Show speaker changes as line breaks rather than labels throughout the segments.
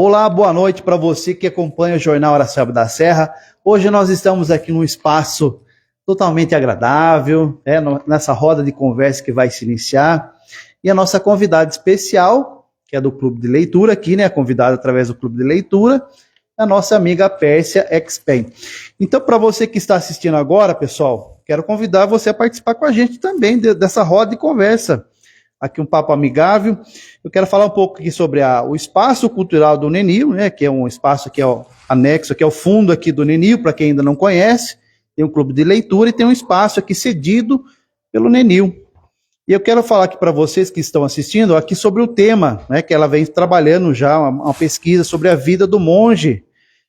Olá, boa noite para você que acompanha o Jornal Araçaba da Serra. Hoje nós estamos aqui num espaço totalmente agradável, nessa roda de conversa que vai se iniciar. E a nossa convidada especial, que é do Clube de Leitura aqui, né? Convidada através do Clube de Leitura, a nossa amiga Pérsia Expen. Então, para você que está assistindo agora, pessoal, quero convidar você a participar com a gente também dessa roda de conversa. Aqui um papo amigável. Eu quero falar um pouco aqui sobre o espaço cultural do Nenil, né, que é um espaço que é o anexo, que é o fundo aqui do Nenil, para quem ainda não conhece. Tem um clube de leitura e tem um espaço aqui cedido pelo Nenil. E eu quero falar aqui para vocês que estão assistindo aqui sobre o tema, né, que ela vem trabalhando já, uma pesquisa sobre a vida do monge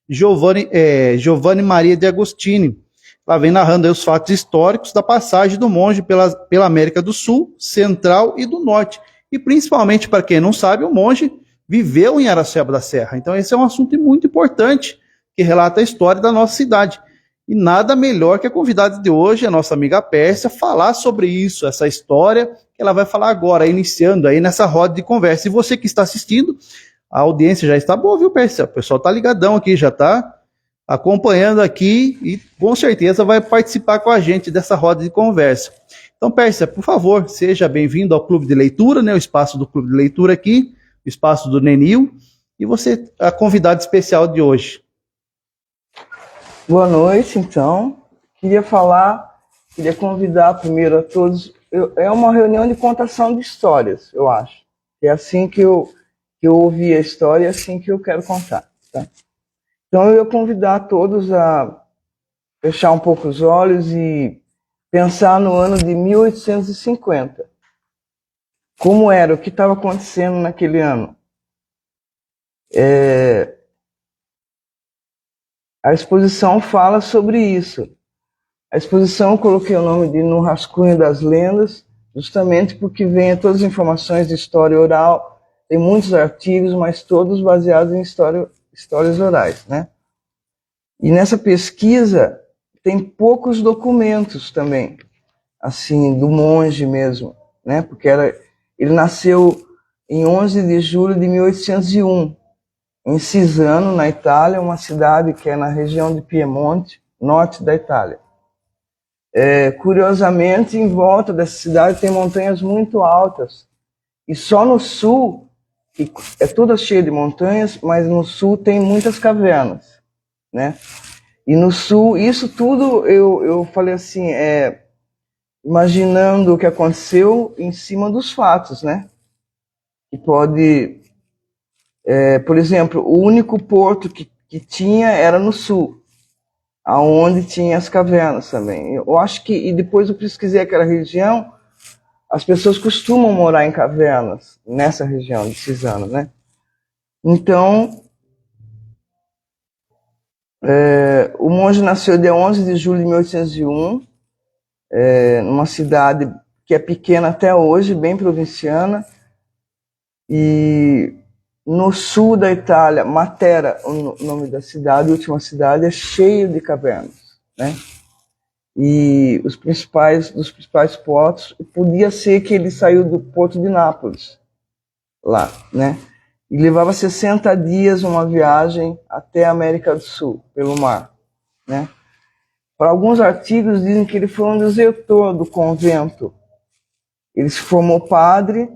Giovanni Maria de Agostini. Ela vem narrando aí os fatos históricos da passagem do monge pela América do Sul, Central e do Norte. E principalmente, para quem não sabe, o monge viveu em Araçaba da Serra. Então esse é um assunto muito importante, que relata a história da nossa cidade. E nada melhor que a convidada de hoje, a nossa amiga Pérsia, falar sobre isso, essa história que ela vai falar agora, iniciando aí nessa roda de conversa. E você que está assistindo, a audiência já está boa, viu, Pérsia? O pessoal está ligadão aqui, já está acompanhando aqui e com certeza vai participar com a gente dessa roda de conversa. Então, Pérsia, por favor, seja bem-vindo ao Clube de Leitura, né, o espaço do Clube de Leitura aqui, o espaço do Nenil, e você é a convidada especial de hoje.
Boa noite, então. Queria convidar primeiro a todos. É uma reunião de contação de histórias, eu acho. É assim que eu ouvi a história, é assim que eu quero contar, tá? Então eu ia convidar todos a fechar um pouco os olhos e pensar no ano de 1850. Como era, o que estava acontecendo naquele ano. A exposição fala sobre isso. A exposição eu coloquei o nome de No Rascunho das Lendas, justamente porque vem todas as informações de história oral, tem muitos artigos, mas todos baseados em histórias orais, né? E nessa pesquisa tem poucos documentos também, assim, do monge mesmo, né? Porque ele nasceu em 11 de julho de 1801, em Cisano, na Itália, uma cidade que é na região de Piemonte, norte da Itália. Curiosamente, em volta dessa cidade tem montanhas muito altas, e só no sul, que é toda cheia de montanhas, mas no sul tem muitas cavernas, né? E no sul, isso tudo eu falei assim, imaginando o que aconteceu em cima dos fatos, né? Que pode, por exemplo, o único porto que tinha era no sul, aonde tinha as cavernas também. Eu acho que, e depois eu pesquisei aquela região, as pessoas costumam morar em cavernas, nessa região de Cisano, né? Então, o monge nasceu dia 11 de julho de 1801, numa cidade que é pequena até hoje, bem provinciana, e no sul da Itália, Matera, o nome da cidade, a última cidade, é cheio de cavernas, né? E dos principais portos, podia ser que ele saiu do porto de Nápoles, lá, né? E levava 60 dias uma viagem até a América do Sul, pelo mar, né? Para alguns artigos dizem que ele foi um desertor do convento. Ele se formou padre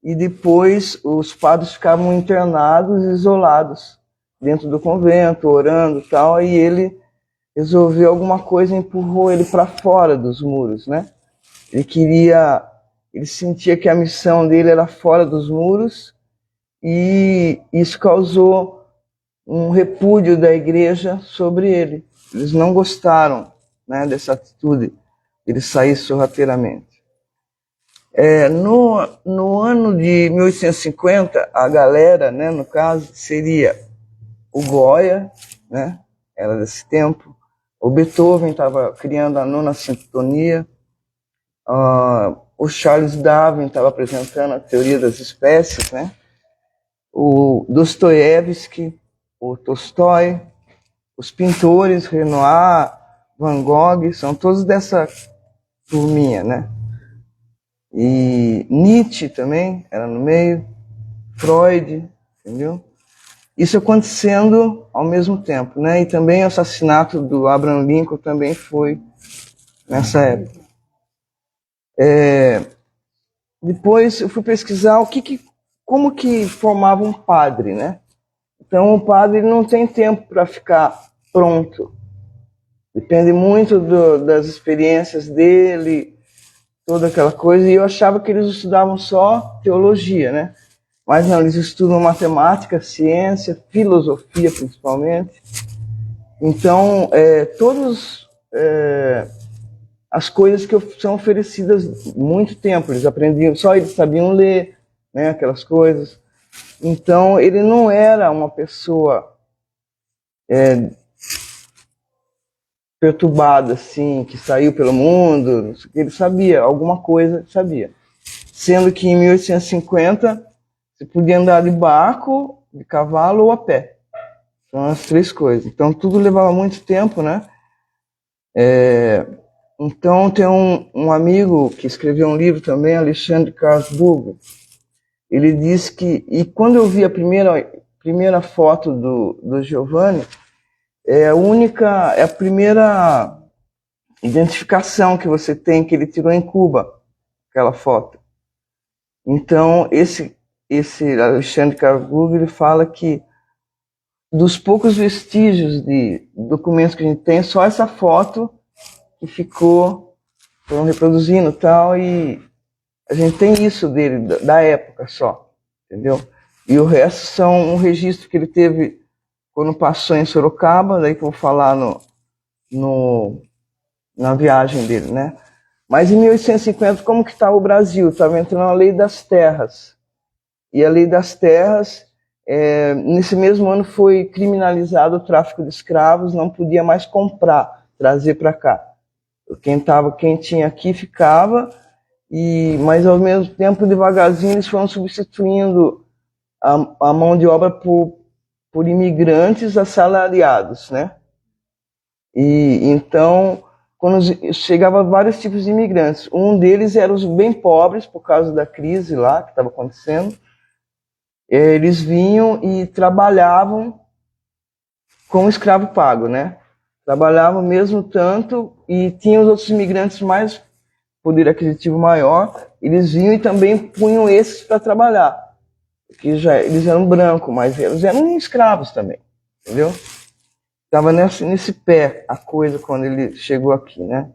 e depois os padres ficavam internados, isolados dentro do convento, orando e tal, e ele resolveu alguma coisa, empurrou ele para fora dos muros, né? Ele sentia que a missão dele era fora dos muros, e isso causou um repúdio da igreja sobre ele. Eles não gostaram, né, dessa atitude, ele sair sorrateiramente. No ano de 1850, a galera, né, no caso, seria o Goya, né, era desse tempo, o Beethoven estava criando a nona sinfonia, o Charles Darwin estava apresentando a teoria das espécies, né, o Dostoiévski, o Tolstói, os pintores, Renoir, Van Gogh, são todos dessa turminha, né? E Nietzsche também era no meio, Freud, entendeu? Isso acontecendo ao mesmo tempo, né? E também o assassinato do Abraham Lincoln também foi nessa época. Depois eu fui pesquisar como que formava um padre, né? Então o padre ele não tem tempo para ficar pronto. Depende muito das experiências dele, toda aquela coisa. E eu achava que eles estudavam só teologia, né? Mas não, eles estudam matemática, ciência, filosofia principalmente. Então, todas as coisas que são oferecidas muito tempo, eles aprendiam, só eles sabiam ler, né, aquelas coisas. Então, ele não era uma pessoa perturbada, assim, que saiu pelo mundo, ele sabia, alguma coisa sabia. Sendo que em 1850, você podia andar de barco, de cavalo ou a pé. São as três coisas. Então, tudo levava muito tempo, né? Então, tem um amigo que escreveu um livro também, Alexandre Carlsburg. Ele diz que... E quando eu vi a primeira foto do Giovanni, é a primeira identificação que você tem que ele tirou em Cuba, aquela foto. Então, esse Alexandre Carlsburg, ele fala que dos poucos vestígios de documentos que a gente tem, só essa foto que foram reproduzindo e tal, e a gente tem isso dele, da época só, entendeu? E o resto são um registro que ele teve quando passou em Sorocaba, daí que eu vou falar na viagem dele, né? Mas em 1850, como que estava o Brasil? Estava entrando a Lei das Terras. E a Lei das Terras, nesse mesmo ano foi criminalizado o tráfico de escravos, não podia mais comprar, trazer para cá. Quem tinha aqui ficava, mas ao mesmo tempo, devagarzinho, eles foram substituindo a mão de obra por imigrantes assalariados, né? E então, quando chegava vários tipos de imigrantes, um deles eram os bem pobres, por causa da crise lá que estava acontecendo. Eles vinham e trabalhavam com escravo pago, né? Trabalhavam mesmo tanto, e tinham os outros imigrantes mais poder aquisitivo maior, eles vinham e também punham esses para trabalhar, porque eles eram brancos, mas eles eram escravos também, entendeu? Estava nesse pé a coisa quando ele chegou aqui, né?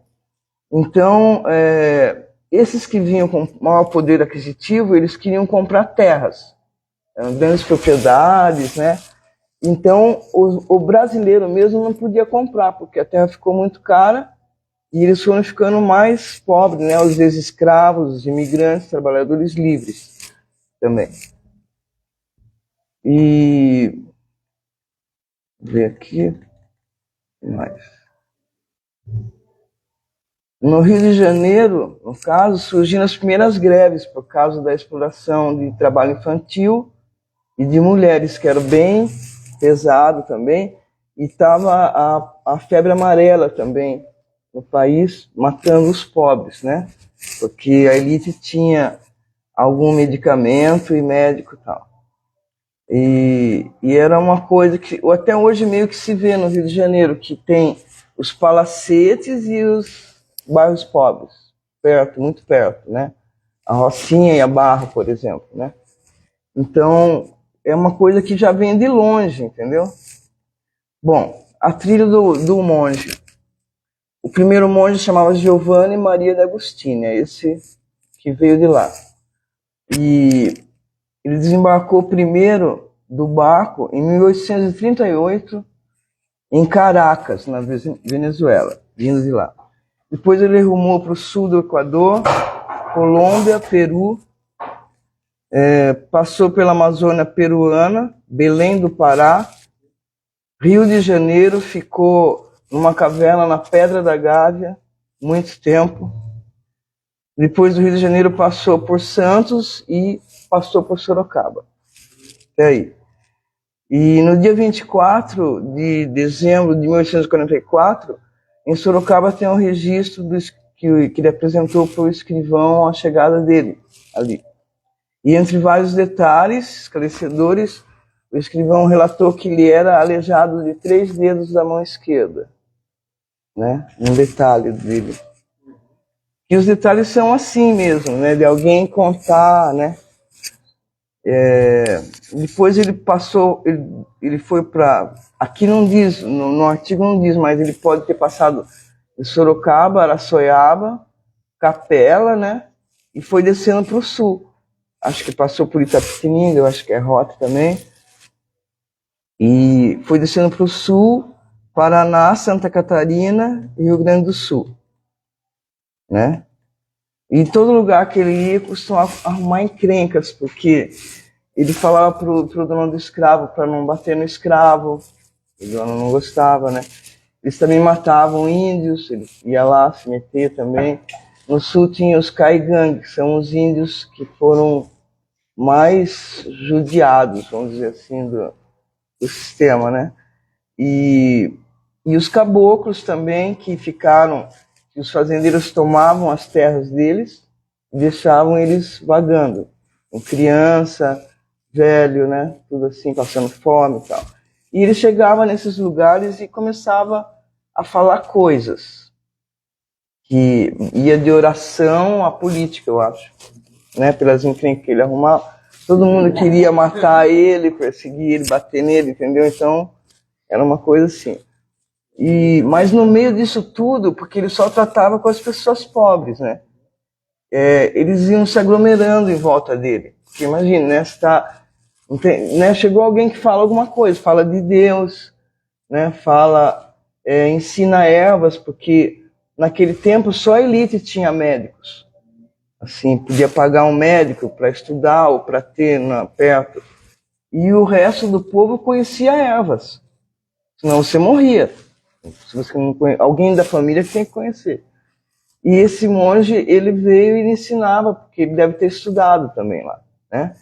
Então, esses que vinham com maior poder aquisitivo, eles queriam comprar terras, grandes propriedades, né? Então, o brasileiro mesmo não podia comprar, porque a terra ficou muito cara e eles foram ficando mais pobres, né? Os ex-escravos, os imigrantes, trabalhadores livres também. E... ver aqui... mais. No Rio de Janeiro, no caso, surgiram as primeiras greves por causa da exploração de trabalho infantil e de mulheres, que era bem pesado também, e estava a febre amarela também no país, matando os pobres, né? Porque a elite tinha algum medicamento e médico e tal. E era uma coisa que até hoje meio que se vê no Rio de Janeiro, que tem os palacetes e os bairros pobres, perto, muito perto, né? A Rocinha e a Barra, por exemplo, né? Então, é uma coisa que já vem de longe, entendeu? Bom, a trilha do monge. O primeiro monge chamava Giovanni Maria de Agostini, é esse que veio de lá. E ele desembarcou primeiro do barco em 1838 em Caracas, na Venezuela, vindo de lá. Depois ele rumou para o sul do Equador, Colômbia, Peru, passou pela Amazônia peruana, Belém do Pará, Rio de Janeiro, ficou numa caverna na Pedra da Gávea, muito tempo. Depois do Rio de Janeiro passou por Santos e passou por Sorocaba. Até aí. E no dia 24 de dezembro de 1844, em Sorocaba tem um registro que ele apresentou para o escrivão a chegada dele ali. E entre vários detalhes esclarecedores, o escrivão relatou que ele era aleijado de 3 dedos da mão esquerda, né? Um detalhe dele. E os detalhes são assim mesmo, né? De alguém contar, né? Depois ele passou, ele foi para... Aqui não diz, no artigo não diz, mas ele pode ter passado de Sorocaba, Araçoiaba, Capela, né? E foi descendo para o sul. Acho que passou por Itapetininga, eu acho que é rota também. E foi descendo para o sul, Paraná, Santa Catarina e Rio Grande do Sul, né? E em todo lugar que ele ia, costumava arrumar encrencas, porque ele falava pro dono do escravo para não bater no escravo, o dono não gostava, né? Eles também matavam índios, ele ia lá se meter também. No sul tinha os Caigangue, que são os índios que foram mais judiados, vamos dizer assim, do sistema, né? E os caboclos também, que ficaram, que os fazendeiros tomavam as terras deles e deixavam eles vagando, com criança, velho, né? Tudo assim, passando fome e tal. E ele chegava nesses lugares e começava a falar coisas que ia de oração à política, eu acho, né? Pelas encrencas que ele arrumava. Todo mundo queria matar ele, perseguir ele, bater nele, entendeu? Então, era uma coisa assim. Mas no meio disso tudo, porque ele só tratava com as pessoas pobres, né? Eles iam se aglomerando em volta dele. Porque imagina, né? Né? Chegou alguém que fala alguma coisa, fala de Deus, né? Ensina ervas, porque naquele tempo só a elite tinha médicos. Assim, podia pagar um médico para estudar ou para ter perto. E o resto do povo conhecia ervas. Senão você morria. Se você não conhece, alguém da família tem que conhecer. E esse monge, ele veio e ele ensinava, porque ele deve ter estudado também lá, né?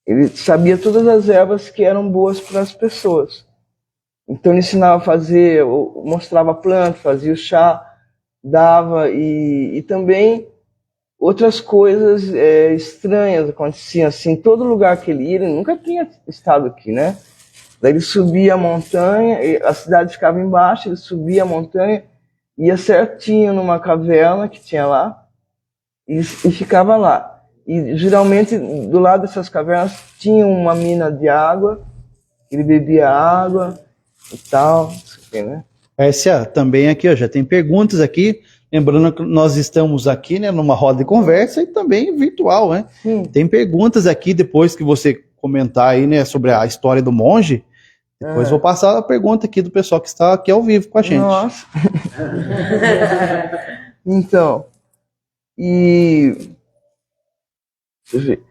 Ele sabia todas as ervas que eram boas para as pessoas. Então ele ensinava a fazer, mostrava a planta, fazia o chá, dava, e também outras coisas estranhas aconteciam assim. Todo lugar que ele ia, ele nunca tinha estado aqui, né? Daí ele subia a montanha, a cidade ficava embaixo, ele subia a montanha, ia certinho numa caverna que tinha lá e ficava lá. E geralmente do lado dessas cavernas tinha uma mina de água, ele bebia água e tal, assim, né?
Essa também aqui, ó, já tem perguntas aqui. Lembrando que nós estamos aqui, né, numa roda de conversa e também virtual, né?
Sim.
Tem perguntas aqui depois que você comentar aí, né, sobre a história do monge. Depois vou passar a pergunta aqui do pessoal que está aqui ao vivo com a gente.
Nossa. Então, deixa eu ver.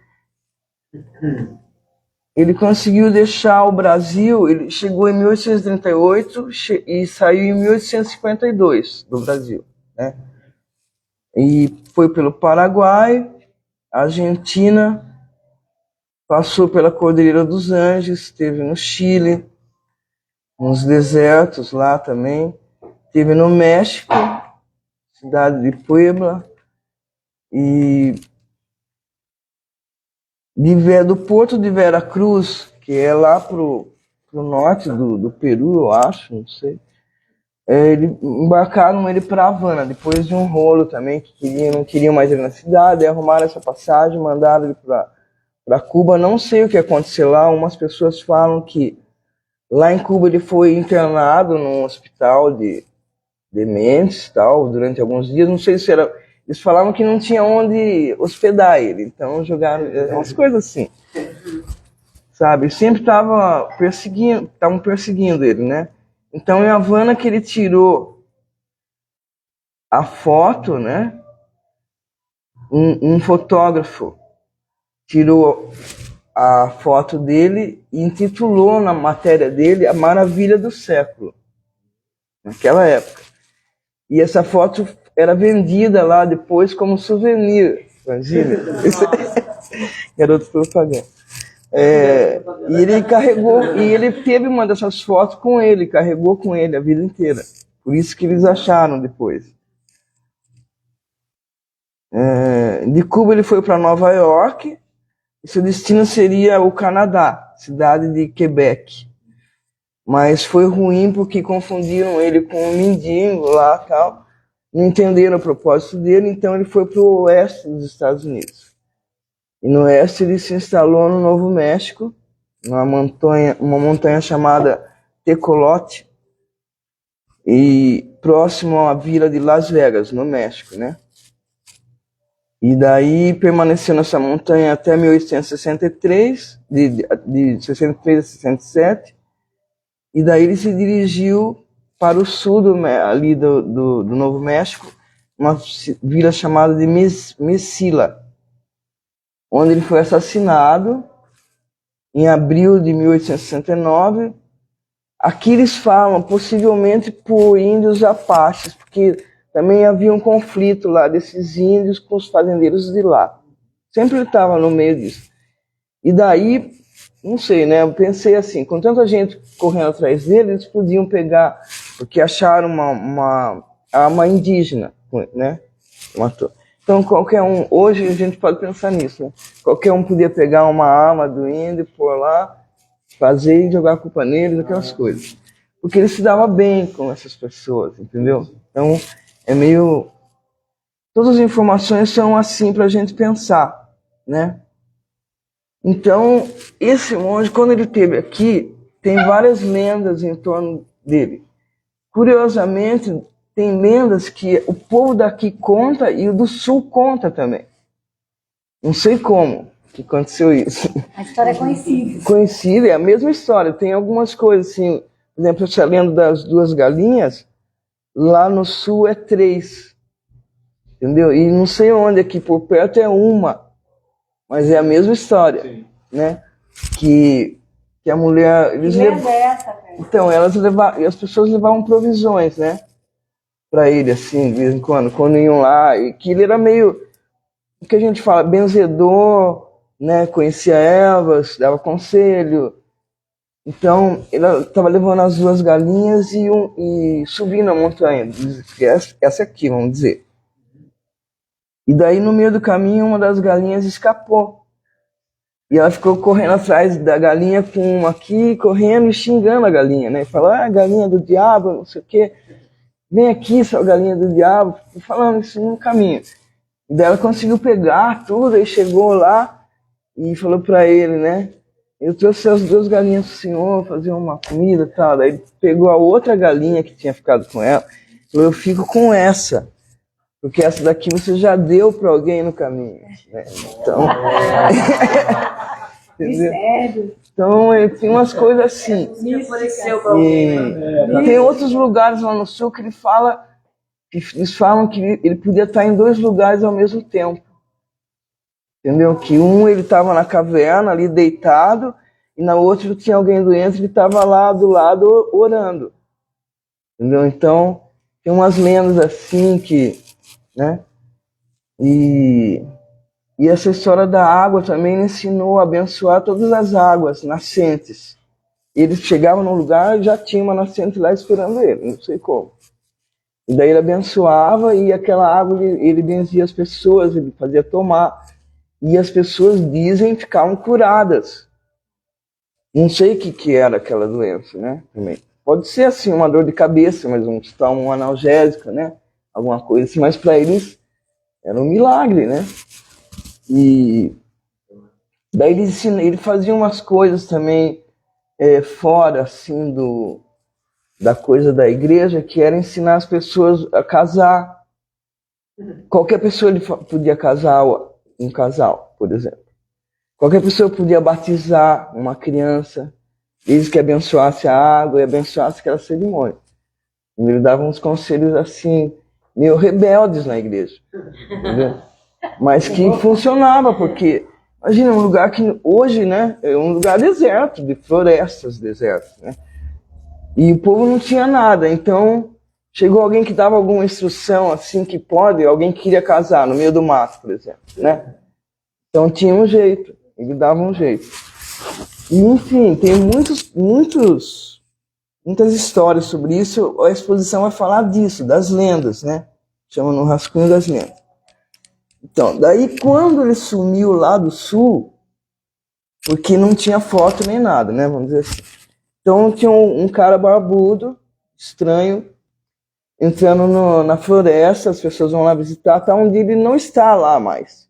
Ele conseguiu deixar o Brasil, ele chegou em 1838 e saiu em 1852 do Brasil, né? E foi pelo Paraguai, Argentina, passou pela Cordilheira dos Andes, esteve no Chile, nos desertos lá também, esteve no México, cidade de Puebla, e do Porto de Veracruz, que é lá pro norte do Peru, eu acho, não sei. Embarcaram ele para Havana, depois de um rolo também, que não queriam mais ele na cidade, arrumaram essa passagem, mandaram ele para Cuba. Não sei o que aconteceu lá, umas pessoas falam que lá em Cuba ele foi internado num hospital de dementes, tal, durante alguns dias, não sei se era... Eles falavam que não tinha onde hospedar ele, então jogaram umas coisas assim, sabe? Sempre estavam perseguindo ele, né? Então, em Havana que ele tirou a foto, né? Um fotógrafo tirou a foto dele e intitulou na matéria dele A Maravilha do Século, naquela época. E essa foto era vendida lá depois como souvenir. Imagina. Garoto propaganda. E ele carregou, e ele teve uma dessas fotos com ele, carregou com ele a vida inteira. Por isso que eles acharam depois. De Cuba ele foi para Nova York, e seu destino seria o Canadá. cidade de Quebec. Mas foi ruim porque confundiram ele com um mendigo lá tal. Não entenderam o propósito dele, então ele foi para o oeste dos Estados Unidos. E no oeste ele se instalou no Novo México, uma montanha chamada Tecolote, e próximo à vila de Las Vegas, no México, né? E daí permaneceu nessa montanha até 1863, de 63 a 67, e daí ele se dirigiu para o sul ali do Novo México, uma vila chamada de Mesilla, onde ele foi assassinado em abril de 1869. Aqui eles falam, possivelmente por índios apaches, porque também havia um conflito lá desses índios com os fazendeiros de lá. Sempre ele estava no meio disso. E daí, não sei, né? Eu pensei assim, com tanta gente correndo atrás dele, eles podiam pegar, porque acharam uma arma indígena, né? Matou. Então qualquer um, hoje a gente pode pensar nisso, né? Qualquer um podia pegar uma arma do índio, pôr lá, fazer e jogar a culpa neles, aquelas coisas. Porque ele se dava bem com essas pessoas, entendeu? Então, é meio... Todas as informações são assim para a gente pensar, né? Então, esse monge, quando ele esteve aqui, tem várias lendas em torno dele. Curiosamente, tem lendas que o povo daqui conta e o do sul conta também. Não sei como que aconteceu isso.
A história é conhecida.
Conhecida, é a mesma história. Tem algumas coisas assim, por exemplo, essa lenda das duas galinhas, lá no sul é 3. Entendeu? E não sei onde, aqui por perto é uma. Mas é a mesma história. Sim. Né? Que a mulher... Então, elas levavam, as pessoas levavam provisões, né? Para ele, assim, de vez em quando iam lá. E que ele era meio... O que a gente fala? Benzedor, né? Conhecia ervas, dava conselho. Então, ele estava levando as duas galinhas e subindo a montanha. Essa aqui, vamos dizer. E daí, no meio do caminho, uma das galinhas escapou. E ela ficou correndo atrás da galinha com uma aqui, correndo e xingando a galinha, né? Falando, galinha do diabo, não sei o quê. Vem aqui, sua galinha do diabo. Falando isso no caminho. E daí ela conseguiu pegar tudo, e chegou lá e falou para ele, né? Eu trouxe as duas galinhas pro senhor, fazer uma comida e tal. Daí pegou a outra galinha que tinha ficado com ela. Falou, eu fico com essa. Porque essa daqui você já deu para alguém no caminho. Né? Então... Entendeu? Então, tem umas coisas assim. E tem outros lugares lá no sul que eles falam que ele podia estar em 2 lugares ao mesmo tempo. Entendeu? Que ele estava na caverna ali deitado e na outra tinha alguém doente, ele estava lá do lado orando. Entendeu? Então, tem umas lendas assim que, né? E essa história da água também ensinou a abençoar todas as águas nascentes. Ele chegava num lugar e já tinha uma nascente lá esperando ele, não sei como. E daí ele abençoava e aquela água ele benzia as pessoas, ele fazia tomar. E as pessoas dizem que ficavam curadas. Não sei o que era aquela doença, né? Também. Pode ser assim, uma dor de cabeça, mas um analgésico, né? Alguma coisa assim, mas para eles era um milagre, né? E daí ele fazia umas coisas também fora assim da coisa da igreja, que era ensinar as pessoas a casar. Qualquer pessoa ele podia casar um casal, por exemplo. Qualquer pessoa podia batizar uma criança, desde que abençoasse a água e abençoasse aquela cerimônia. Ele dava uns conselhos assim, meio rebeldes na igreja. Entendeu? Mas que funcionava, porque imagina um lugar que hoje, né, é um lugar deserto, de florestas desertas, né? E o povo não tinha nada, então chegou alguém que dava alguma instrução assim que pode, alguém que queria casar no meio do mato, por exemplo, né? Então tinha um jeito, ele dava um jeito. E enfim, tem muitas histórias sobre isso. A exposição vai falar disso, das lendas, né? Chama no Rascunho das Lendas. Então, daí quando ele sumiu lá do sul, porque não tinha foto nem nada, né? Vamos dizer assim. Então tinha um cara barbudo, estranho, entrando na floresta, as pessoas vão lá visitar, tá onde ele não está lá mais.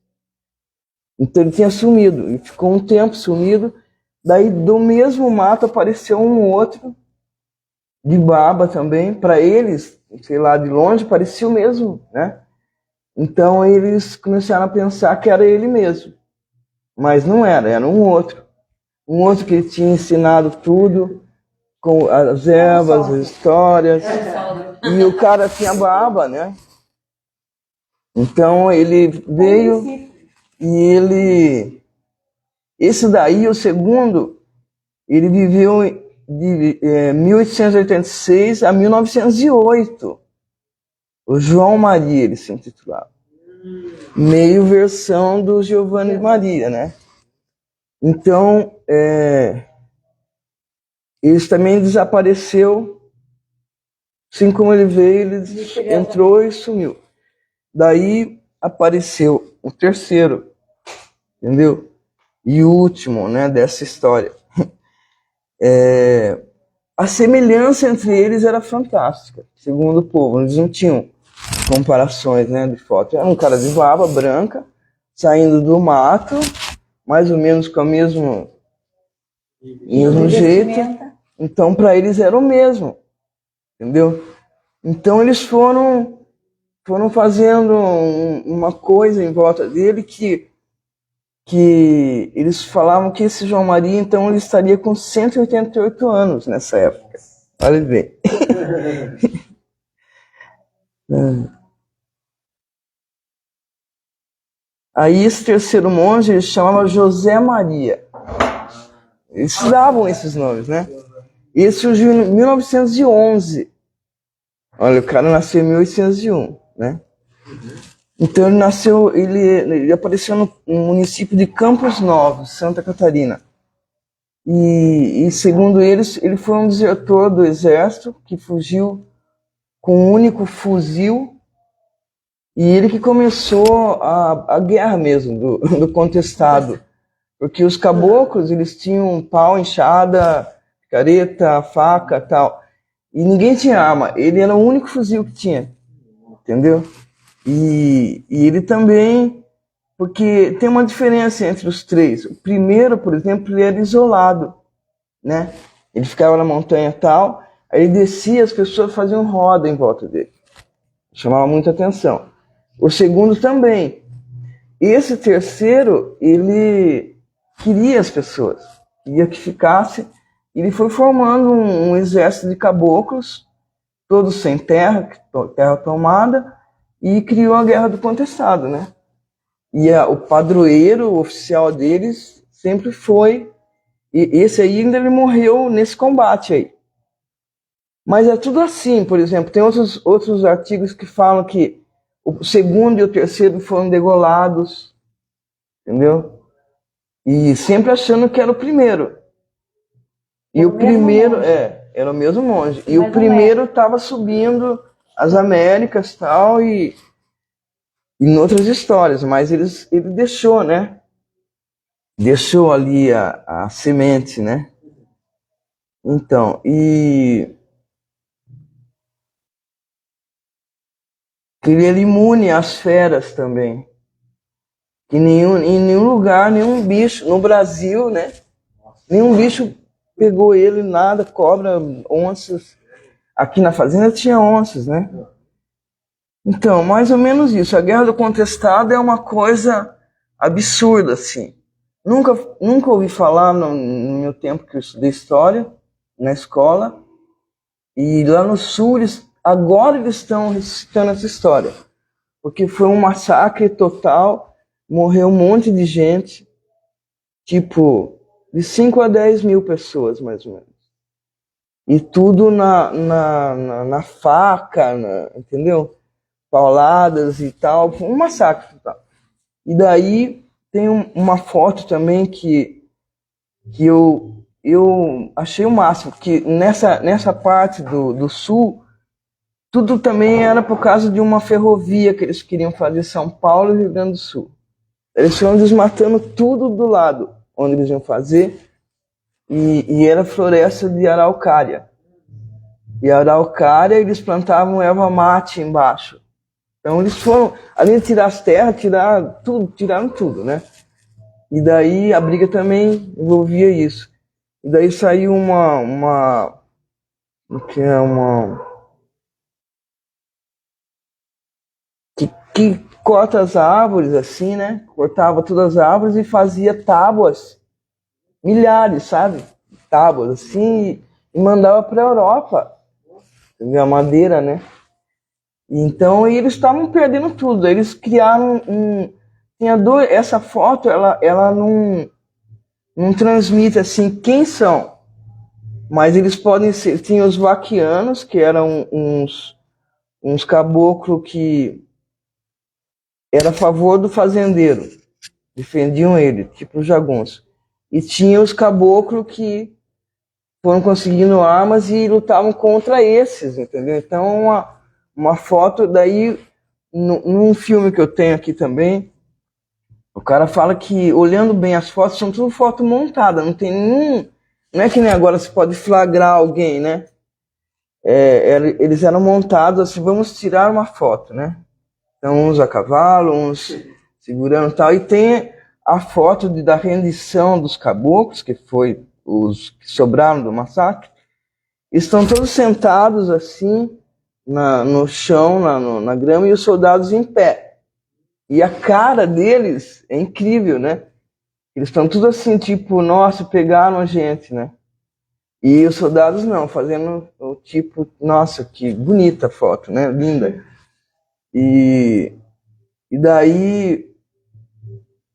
Então ele tinha sumido, e ficou um tempo sumido. Daí do mesmo mato apareceu um outro, de barba também. Para eles, sei lá, de longe, parecia o mesmo, né? Então eles começaram a pensar que era ele mesmo. Mas não era, era um outro. Um outro que tinha ensinado tudo, com as ervas, as histórias. E o cara tinha barba, né? Então ele veio e ele... Esse daí, o segundo, ele viveu de 1886 a 1908. O João Maria, ele se intitulava. Meio versão do Giovanni Maria, né? Então, ele também desapareceu. Assim como ele veio, ele entrou e sumiu. Daí apareceu o terceiro, entendeu? E o último, né, dessa história. A semelhança entre eles era fantástica, segundo o povo. Eles não tinham comparações, né, de foto. Era um cara de barba branca, saindo do mato, mais ou menos com o mesmo jeito. Então, para eles era o mesmo, entendeu? Então, eles foram fazendo uma coisa em volta dele que eles falavam que esse João Maria, então, ele estaria com 188 anos nessa época. Olha bem. Aí esse terceiro monge, ele chamava José Maria. Eles davam esses nomes, né? Esse surgiu em 1911. Olha, o cara nasceu em 1801, né? Então ele nasceu, ele apareceu no município de Campos Novos, Santa Catarina. E segundo eles, ele foi um desertor do exército que fugiu com um único fuzil. E ele que começou a guerra mesmo, do contestado. Porque os caboclos, eles tinham pau, enxada, careta, faca e tal. E ninguém tinha arma. Ele era o único fuzil que tinha. Entendeu? E ele também... Porque tem uma diferença entre os três. O primeiro, por exemplo, ele era isolado, né? Ele ficava na montanha e tal. Aí ele descia, as pessoas faziam roda em volta dele. Chamava muita atenção. O segundo também. Esse terceiro, ele queria as pessoas, queria que ficasse. Ele foi formando um exército de caboclos, todos sem terra, terra tomada, e criou a Guerra do Contestado, né? E o padroeiro oficial deles sempre foi... E esse aí ainda ele morreu nesse combate aí. Mas é tudo assim, por exemplo, tem outros artigos que falam que o segundo e o terceiro foram degolados, entendeu? E sempre achando que era o primeiro. E o primeiro, era o mesmo monge. E o primeiro estava subindo as Américas tal, e em outras histórias, mas ele deixou, né? Deixou ali a semente, né? Então, e... ele era imune às feras também. Que em nenhum lugar, nenhum bicho, no Brasil, né? Nenhum bicho pegou ele, nada, cobra, onças. Aqui na fazenda tinha onças, né? Então, mais ou menos isso. A Guerra do Contestado é uma coisa absurda, assim. Nunca ouvi falar no meu tempo que eu estudei história, na escola. E lá no sul, agora eles estão recitando essa história. Porque foi um massacre total, morreu um monte de gente, tipo, de 5 a 10 mil pessoas, mais ou menos. E tudo na faca, entendeu? Pauladas e tal, foi um massacre total. E daí tem uma foto também que eu achei o máximo, que nessa parte do sul, tudo também era por causa de uma ferrovia que eles queriam fazer São Paulo e Rio Grande do Sul. Eles foram desmatando tudo do lado. onde eles iam fazer, e era floresta de araucária. E a araucária, eles plantavam erva mate embaixo. Então eles foram, além de tirar as terras, tiraram tudo, né? E daí a briga também envolvia isso. E daí saiu que corta as árvores assim, né? Cortava todas as árvores e fazia tábuas, milhares, sabe? Tábuas assim, e mandava para a Europa, a madeira, né? Então eles estavam perdendo tudo. Eles criaram essa foto, ela não transmite assim quem são, mas eles podem ser. Tinha os vaquianos, que eram uns caboclos que era a favor do fazendeiro, defendiam ele, tipo os jagunços. E tinha os caboclos que foram conseguindo armas e lutavam contra esses, entendeu? Então uma foto, daí num filme que eu tenho aqui também, o cara fala que, olhando bem as fotos, são tudo foto montada, não tem nenhum. Não é que nem agora você pode flagrar alguém, né? Eles eram montados assim, vamos tirar uma foto, né? Então, uns a cavalo, uns segurando e tal. E tem a foto da rendição dos caboclos, que foi os que sobraram do massacre. Estão todos sentados assim, no chão, na grama, e os soldados em pé. E a cara deles é incrível, né? Eles estão tudo assim, tipo, nossa, pegaram a gente, né? E os soldados não, fazendo o tipo, nossa, que bonita foto, né? Linda. E daí,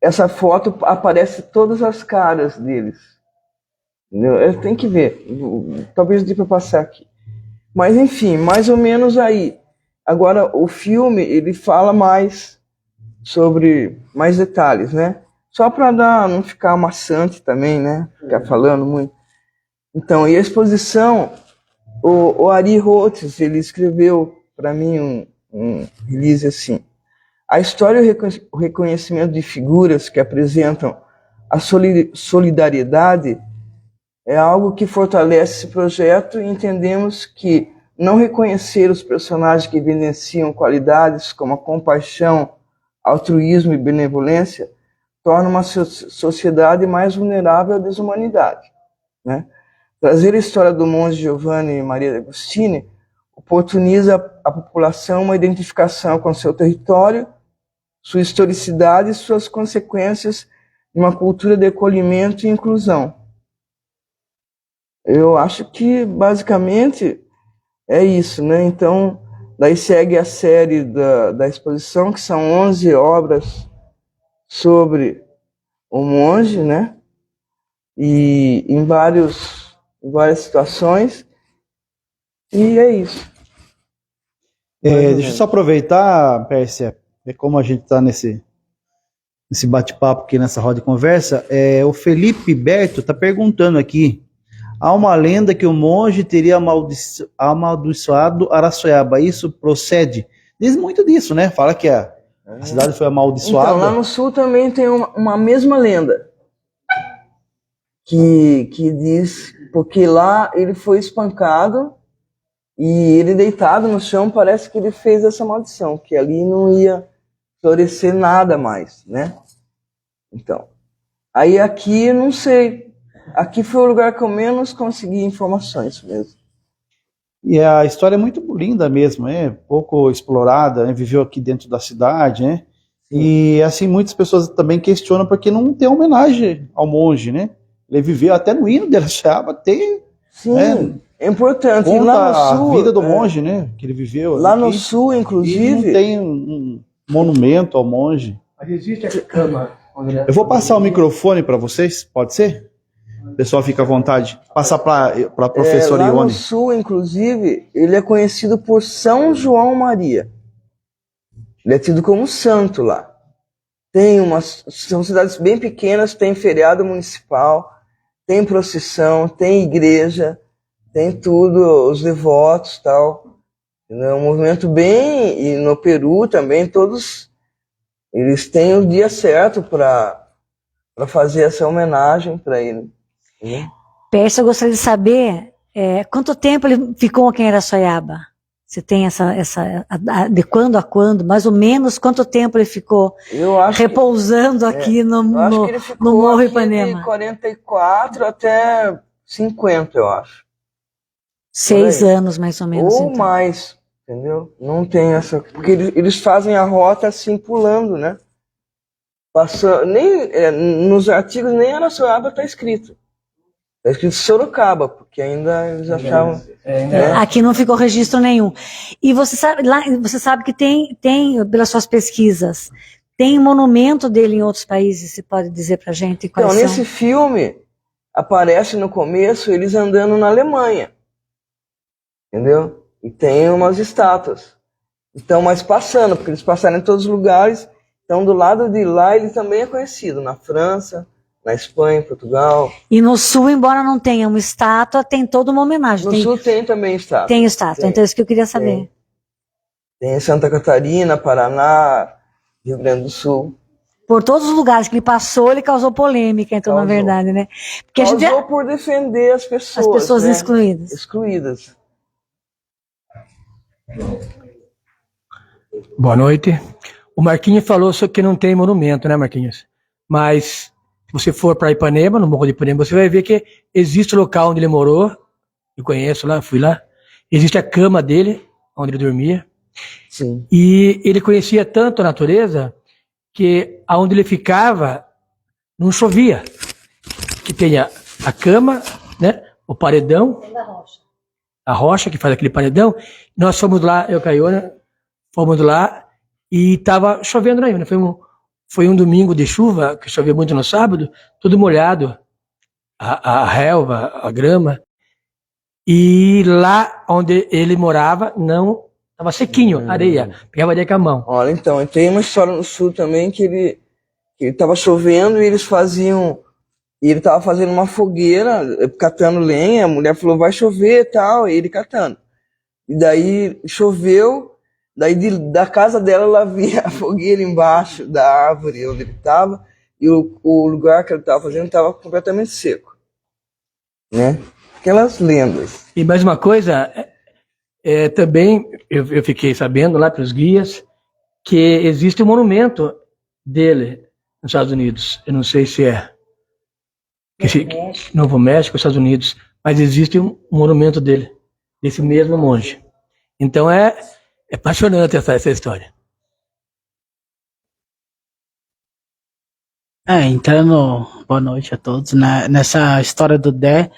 essa foto aparece todas as caras deles. Entendeu? Tem que ver. Talvez dê para passar aqui. Mas, enfim, mais ou menos aí. Agora, o filme, ele fala mais sobre mais detalhes, né? Só para não ficar maçante também, né? Ficar falando muito. Então, e a exposição, o Ari Rotes, ele escreveu para mim um release assim: a história e o reconhecimento de figuras que apresentam a solidariedade é algo que fortalece esse projeto, e entendemos que não reconhecer os personagens que evidenciam qualidades como a compaixão, altruísmo e benevolência torna uma sociedade mais vulnerável à desumanidade, né? Trazer a história do monge Giovanni Maria Agostini oportuniza a população uma identificação com seu território, sua historicidade e suas consequências de uma cultura de acolhimento e inclusão. Eu acho que, basicamente, é isso, né? Então, daí segue a série da exposição, que são 11 obras sobre o monge, né? E em várias situações. E é isso.
Deixa eu só aproveitar, Pérsia, como a gente está nesse bate-papo aqui, nessa roda de conversa, o Felipe Berto está perguntando aqui: há uma lenda que o monge teria amaldiçoado Araçoiaba, isso procede? Diz muito disso, né? Fala que a cidade foi amaldiçoada.
Então, lá no sul também tem uma mesma lenda, que diz, porque lá ele foi espancado, e ele deitado no chão, parece que ele fez essa maldição, que ali não ia florescer nada mais, né? Então, aí aqui, não sei, aqui foi o lugar que eu menos consegui informações mesmo.
E a história é muito linda mesmo, pouco explorada, né? Viveu aqui dentro da cidade, né? Sim. E assim, muitas pessoas também questionam porque não tem homenagem ao monge, né? Ele viveu até no hino de Araçoiaba, tem...
Sim, né? É importante.
Conta lá no sul, a vida do monge, né? Que ele viveu.
Lá aqui, no sul, inclusive...
não tem um monumento ao monge.
Mas existe a cama.
Eu vou passar o microfone para vocês, pode ser? O pessoal fica à vontade. Passar para a professora Ione.
Lá no sul, inclusive, ele é conhecido por São João Maria. Ele é tido como santo lá. São cidades bem pequenas, tem feriado municipal, tem procissão, tem igreja, tem tudo, os devotos e tal. É um movimento bem... E no Peru também, todos... Eles têm o dia certo para para fazer essa homenagem para ele. Entendeu?
Pércio, eu gostaria de saber quanto tempo ele ficou aqui em Araçoiaba? Você tem de quando a quando, mais ou menos, quanto tempo ele ficou repousando aqui no Morro Ipanema?
De 44 até 50, eu acho.
6 anos, mais ou menos.
Ou então mais, entendeu? Não tem essa... Porque eles fazem a rota assim, pulando, né? Passando, nos artigos nem Araçoiaba está escrito. Está escrito Sorocaba, porque ainda eles achavam...
Aqui não ficou registro nenhum. E você sabe que tem, pelas suas pesquisas, tem monumento dele em outros países, você pode dizer pra gente quais são?
Nesse filme, aparece no começo eles andando na Alemanha. Entendeu? E tem umas estátuas. Então, mas passando, porque eles passaram em todos os lugares. Então, do lado de lá, ele também é conhecido, na França, na Espanha, em Portugal.
E no Sul, embora não tenha uma estátua, tem toda uma homenagem.
No Sul tem também estátua.
Tem estátua, então é isso que eu queria saber.
Tem em Santa Catarina, Paraná, Rio Grande do Sul.
Por todos os lugares que ele passou, ele causou polêmica, então, na verdade, né? Porque
causou por defender as pessoas.
As pessoas, né?
Excluídas. Excluídas.
Boa noite. O Marquinhos falou que não tem monumento, né, Marquinhos? Mas se você for para Ipanema, no Morro de Ipanema, você vai ver que existe o local onde ele morou. Eu conheço lá, fui lá. Existe a cama dele, onde ele dormia.
Sim.
E ele conhecia tanto a natureza que aonde ele ficava não chovia. Que tem a cama, né, o paredão, a rocha que faz aquele paredão. Nós fomos lá, eu e Caiona, fomos lá e estava chovendo ainda. Foi um domingo de chuva, que choveu muito no sábado, tudo molhado, a relva, a grama. E lá onde ele morava, não, estava sequinho, areia, pegava areia com a mão.
Olha, então, tem uma história no Sul também que ele estava chovendo e eles faziam... E ele estava fazendo uma fogueira, catando lenha, a mulher falou, vai chover e tal, e ele catando. E daí choveu, daí da casa dela ela via a fogueira embaixo da árvore onde ele estava, e o lugar que ele estava fazendo estava completamente seco. Né? Aquelas lendas.
E mais uma coisa, também eu fiquei sabendo lá pelos guias, que existe um monumento dele nos Estados Unidos. Eu não sei se é Novo México, Estados Unidos, mas existe um monumento dele, desse mesmo monge. Então é apaixonante essa história.
Boa noite a todos, né? Nessa história do Dé,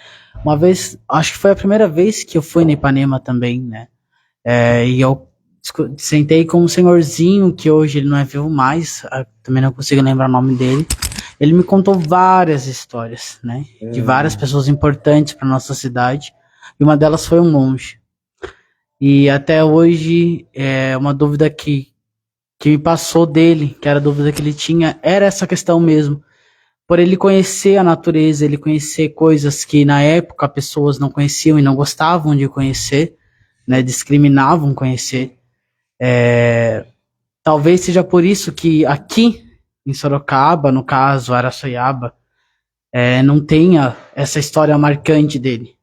uma vez, acho que foi a primeira vez que eu fui na Ipanema também, né? E eu sentei com um senhorzinho que hoje ele não é vivo mais, também não consigo lembrar o nome dele. Ele me contou várias histórias, né? De várias pessoas importantes para nossa cidade. E uma delas foi um monge. E até hoje, uma dúvida que me passou dele, que era a dúvida que ele tinha, era essa questão mesmo. Por ele conhecer a natureza, ele conhecer coisas que na época pessoas não conheciam e não gostavam de conhecer, né? Discriminavam conhecer. Talvez seja por isso que aqui em Sorocaba, no caso, Araçoiaba, não tenha essa história marcante dele.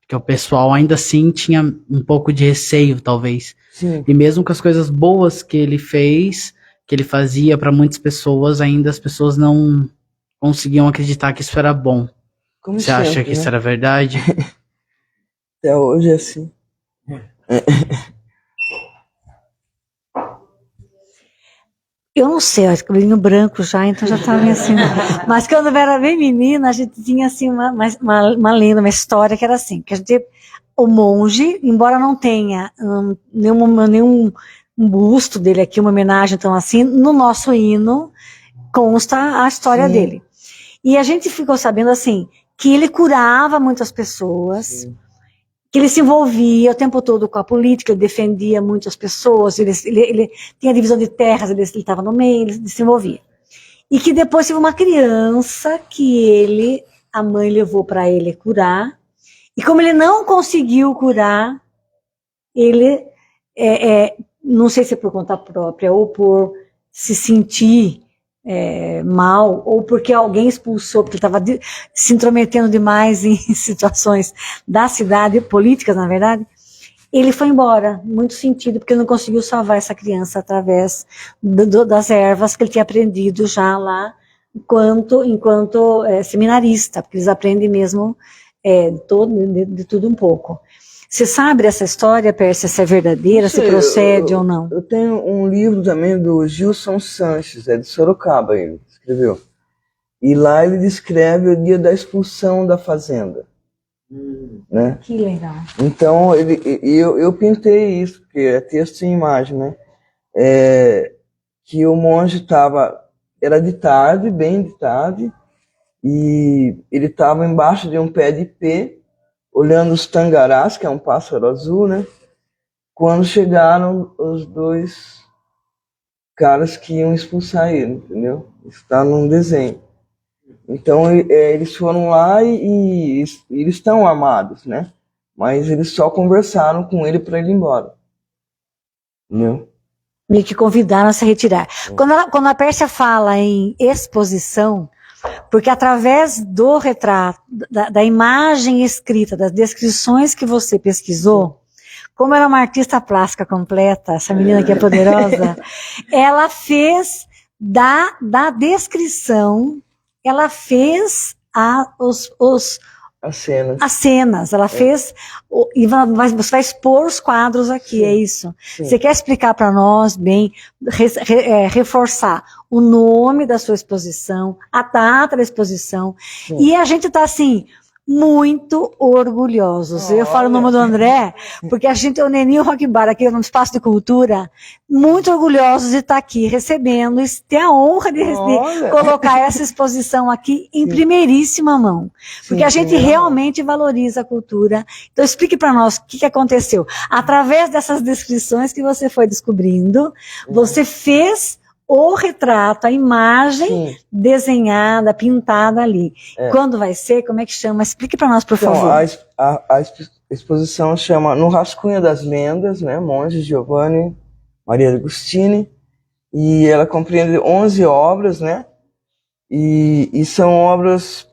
Porque o pessoal ainda assim tinha um pouco de receio, talvez.
Sim.
E mesmo com as coisas boas que ele fez, que ele fazia para muitas pessoas, ainda as pessoas não conseguiam acreditar que isso era bom.
Como
Você
sempre,
acha que
né?
isso era verdade?
Até hoje é assim.
Eu não sei, acho que cabelinho branco já, então já estava assim. Mas quando eu era bem menina, a gente tinha assim uma lenda, uma história que era assim, que a gente, o monge, embora não tenha nenhum busto dele aqui, uma homenagem então assim, no nosso hino consta a história dele. E a gente ficou sabendo assim, que ele curava muitas pessoas. Sim. Que ele se envolvia o tempo todo com a política, ele defendia muitas pessoas, ele tinha divisão de terras, ele estava no meio, ele se envolvia. E que depois teve uma criança que a mãe levou para ele curar, e como ele não conseguiu curar, ele, não sei se é por conta própria ou por se sentir mal, ou porque alguém expulsou, porque estava se intrometendo demais em situações da cidade, políticas, na verdade, ele foi embora, muito sentido, porque não conseguiu salvar essa criança através das ervas que ele tinha aprendido já lá, enquanto seminarista, porque eles aprendem mesmo de tudo um pouco. Você sabe dessa história, Pérsia, se é verdadeira, se procede ou não?
Eu tenho um livro também do Gilson Sanches, de Sorocaba, ele escreveu. E lá ele descreve o dia da expulsão da fazenda. Né?
Que legal.
Então, eu pintei isso, porque é texto e imagem, né? Que o monge era de tarde, bem de tarde, e ele estava embaixo de um pé de ipê, olhando os tangarás, que é um pássaro azul, né? Quando chegaram os dois caras que iam expulsar ele, entendeu? Está num desenho. Então, eles foram lá e eles estão armados, né? Mas eles só conversaram com ele para ele ir embora. Entendeu?
Meio que convidaram a se retirar. Quando a Pérsia fala em exposição, porque através do retrato, da imagem escrita, das descrições que você pesquisou, como era uma artista plástica completa, essa menina que é poderosa, ela fez da descrição, ela fez as cenas, ela fez, e você vai expor os quadros aqui, sim, é isso? Sim. Você quer explicar para nós bem, reforçar o nome da sua exposição, a data da exposição, sim, e a gente está assim, muito orgulhosos. Eu falo o nome do André, porque a gente, o Neninho Rock Bar, aqui no Espaço de Cultura, muito orgulhosos de estar aqui recebendo, e ter a honra de colocar essa exposição aqui em primeiríssima mão. Porque a gente realmente valoriza a cultura. Então explique para nós o que aconteceu. Através dessas descrições que você foi descobrindo, você fez o retrato, a imagem, sim, desenhada, pintada ali. Quando vai ser? Como é que chama? Explique para nós, por favor.
A exposição chama No Rascunho das Lendas, né? Monge Giovanni Maria Agostini, e ela compreende 11 obras, né? E são obras...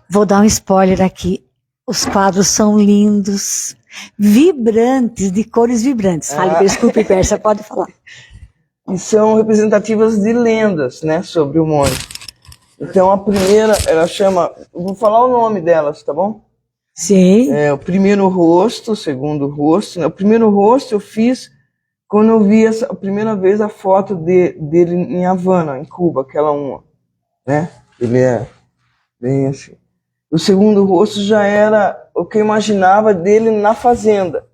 Vou dar um spoiler aqui. Os quadros são lindos, vibrantes, de cores vibrantes. Fale, desculpe, Pérsia, pode falar.
E são representativas de lendas, né, sobre o monge. Então a primeira, ela chama, vou falar o nome delas, tá bom?
Sim.
O primeiro rosto, o segundo rosto, né? O primeiro rosto eu fiz quando eu vi a primeira vez a foto dele em Havana, em Cuba, aquela uma, né? Ele é bem assim. O segundo rosto já era o que eu imaginava dele na fazenda.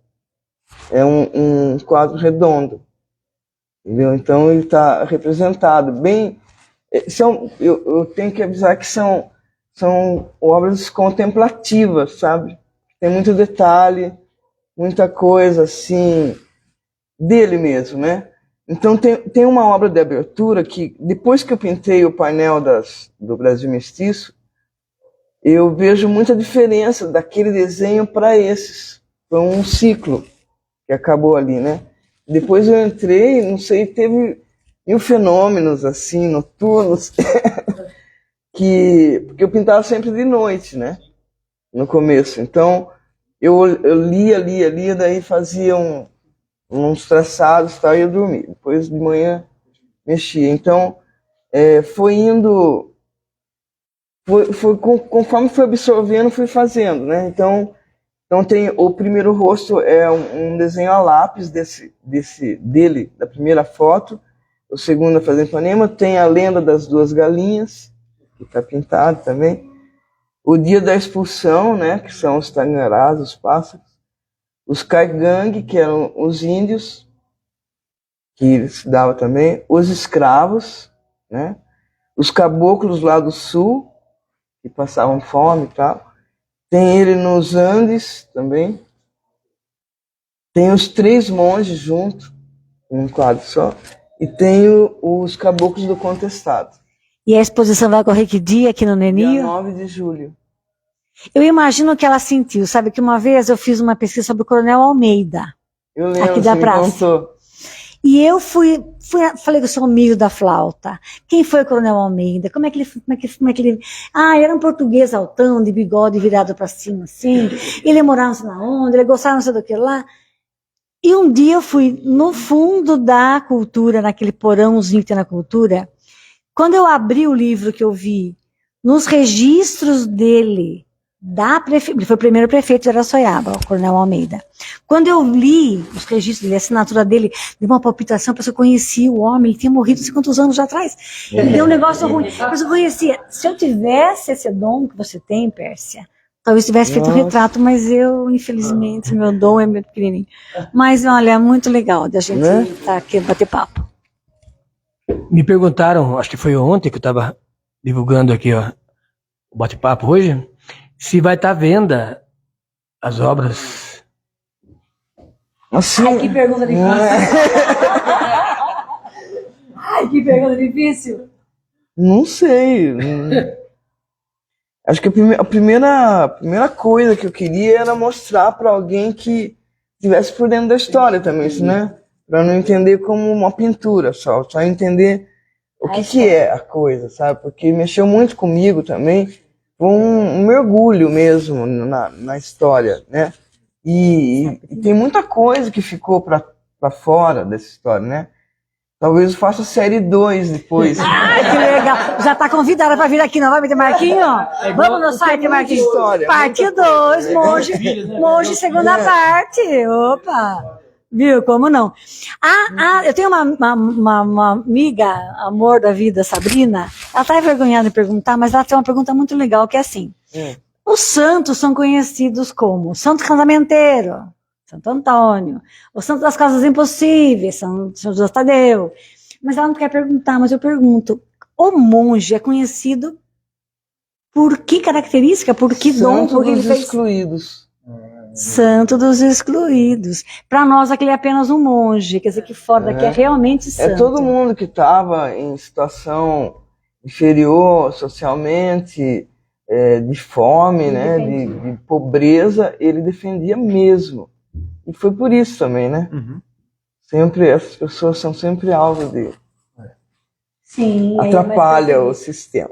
É um quadro redondo. Entendeu? Então ele está representado bem. Eu tenho que avisar que são obras contemplativas, sabe? Tem muito detalhe, muita coisa assim dele mesmo, né? Então tem uma obra de abertura que depois que eu pintei o painel do Brasil Mestiço, eu vejo muita diferença daquele desenho para esses. Foi um ciclo que acabou ali, né? Depois eu entrei, não sei, teve mil fenômenos assim, noturnos, porque eu pintava sempre de noite, né? No começo. Então, eu lia, daí fazia uns traçados e tal, e eu dormia. Depois de manhã mexia. Então, foi indo... conforme fui absorvendo, fui fazendo, né? Então tem o primeiro rosto, é um desenho a lápis dele, da primeira foto. O segundo, a Fazenda Ipanema, tem a lenda das duas galinhas, que está pintado também. O dia da expulsão, né, que são os tangarás, os pássaros. Os caigangue, que eram os índios, que se dava também. Os escravos, né? Os caboclos lá do sul, que passavam fome e tal. Tem ele nos Andes também. Tem os três monges juntos, um quadro só. E tem os caboclos do contestado.
E a exposição vai ocorrer que dia aqui no Neninho?
Dia 9 de julho.
Eu imagino que ela sentiu. Sabe que uma vez eu fiz uma pesquisa sobre o Coronel Almeida.
Eu lembro,
aqui da praça.
Contou.
E eu falei que eu sou amigo da flauta. Quem foi o Coronel Almeida? Como é que ele... Ah, era um português altão, de bigode virado para cima, assim. Ele morava não sei na onde, ele gostava não sei do que lá. E um dia eu fui no fundo da cultura, naquele porãozinho que tem na cultura. Quando eu abri o livro que eu vi, nos registros dele, ele foi o primeiro prefeito de Araçoiaba, o Coronel Almeida. Quando eu li os registros dele, a assinatura dele, deu uma palpitação, parece que eu conhecia o homem, ele tinha morrido não sei quantos anos atrás. Deu um negócio ruim, mas eu conhecia. Se eu tivesse esse dom que você tem, Pérsia, talvez tivesse feito um retrato, mas eu, infelizmente, meu dom é muito pequenininho. Mas, olha, é muito legal de a gente estar aqui bater papo.
Me perguntaram, acho que foi ontem que eu estava divulgando aqui, ó, o bate-papo hoje, se vai estar à venda as obras.
Assim,
Ai, que pergunta difícil. Ai, que pergunta difícil.
não sei. Acho que a primeira coisa que eu queria era mostrar para alguém que estivesse por dentro da história também, isso, né? Para não entender como uma pintura só entender o que é a coisa, sabe? Porque mexeu muito comigo também, foi um mergulho mesmo na história, né? E tem muita coisa que ficou para fora dessa história, né? Talvez eu faça série 2 depois.
Ai, que legal. Já está convidada para vir aqui, não vai meter Marquinho? Vamos no site, Marquinho.
História,
Parte 2, Monge, segunda parte. Opa! Viu? Como não? Eu tenho uma amiga, amor da vida, Sabrina. Ela está envergonhada de perguntar, mas ela tem uma pergunta muito legal, que é assim. Os santos são conhecidos como Santo Casamenteiro, Santo Antônio, o Santo das Casas Impossíveis, São José Tadeu. Mas ela não quer perguntar, mas eu pergunto. O monge é conhecido por que característica? Por que dom? Por que ele fez?
Excluídos.
Santo dos excluídos. Para nós, aquele é apenas um monge, quer dizer que fora daqui é realmente santo.
É todo mundo que estava em situação inferior socialmente, de fome, né, de pobreza, ele defendia mesmo. E foi por isso também, né? Sempre, essas pessoas são sempre alvo dele.
Sim,
atrapalha o sistema.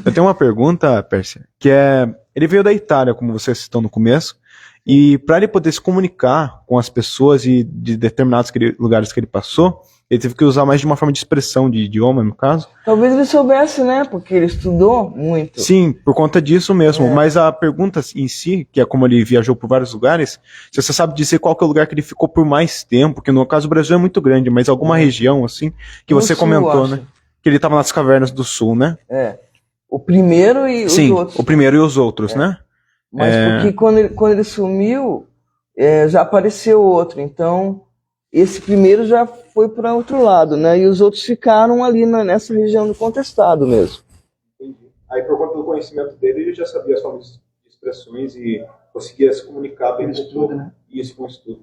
Eu tenho uma pergunta, Pérsia, que é, ele veio da Itália, como você citou no começo, e para ele poder se comunicar com as pessoas e de determinados lugares que ele passou, ele teve que usar mais de uma forma de expressão, de idioma, no caso.
Talvez ele soubesse, né? Porque ele estudou muito.
Sim, por conta disso mesmo. Mas a pergunta em si, que é como ele viajou por vários lugares, se você sabe dizer qual que é o lugar que ele ficou por mais tempo, que no caso o Brasil é muito grande, mas alguma região, assim, que
No
você
sul,
comentou,
acho.
né? Que ele estava nas cavernas do sul, né?
O primeiro e os
Sim,
outros.
o primeiro e os outros, né?
Mas porque quando ele sumiu, já apareceu outro. Então, esse primeiro já foi para outro lado, né? E os outros ficaram ali nessa região do Contestado mesmo.
Entendi. Aí, por conta do conhecimento dele, ele já sabia as formas de expressões e conseguia se comunicar bem com tudo, né? Isso, com isso tudo.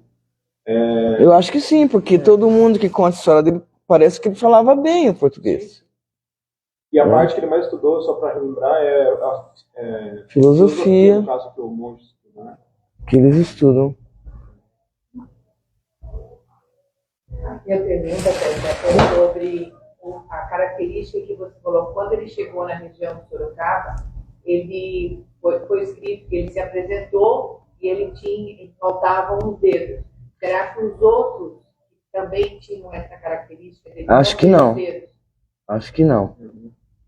Eu acho que sim, porque todo mundo que conta a história dele parece que ele falava bem o português.
E a parte que ele mais estudou, só para relembrar, é a
Filosofia,
no caso que o monge estudou, né?
que eles estudam.
Minha pergunta é sobre a característica que você falou. Quando ele chegou na região de Sorocaba, ele foi escrito que ele se apresentou e ele faltavam os dedos. Será que os outros também tinham essa característica?
Acho que não. Acho que não.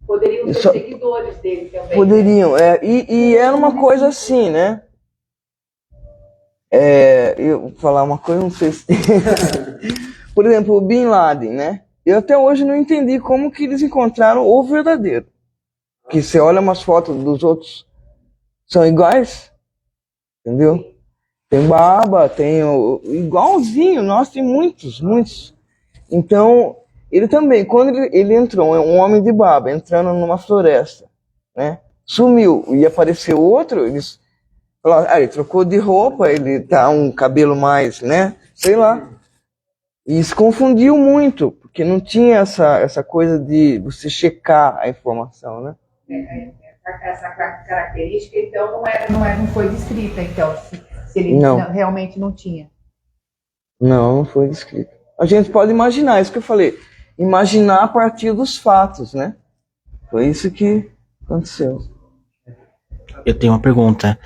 Poderiam ser seguidores dele também.
Poderiam, e era uma coisa assim, né? Eu vou falar uma coisa, não sei se... Por exemplo, o Bin Laden, né? Eu até hoje não entendi como que eles encontraram o verdadeiro. Que você olha umas fotos dos outros, são iguais, entendeu? Tem barba, tem igualzinho, nossa, tem muitos. Então, ele também, quando ele entrou, é um homem de barba, entrando numa floresta, né? Sumiu, e apareceu outro, eles falaram, ele trocou de roupa, ele tá um cabelo mais, né? Sei lá. E se confundiu muito, porque não tinha essa coisa de você checar a informação, né?
Essa característica, então, não foi descrita, então, se ele realmente não tinha.
Não, não foi descrito. A gente pode imaginar, isso que eu falei. Imaginar a partir dos fatos, né? Foi isso que aconteceu.
Eu tenho uma pergunta.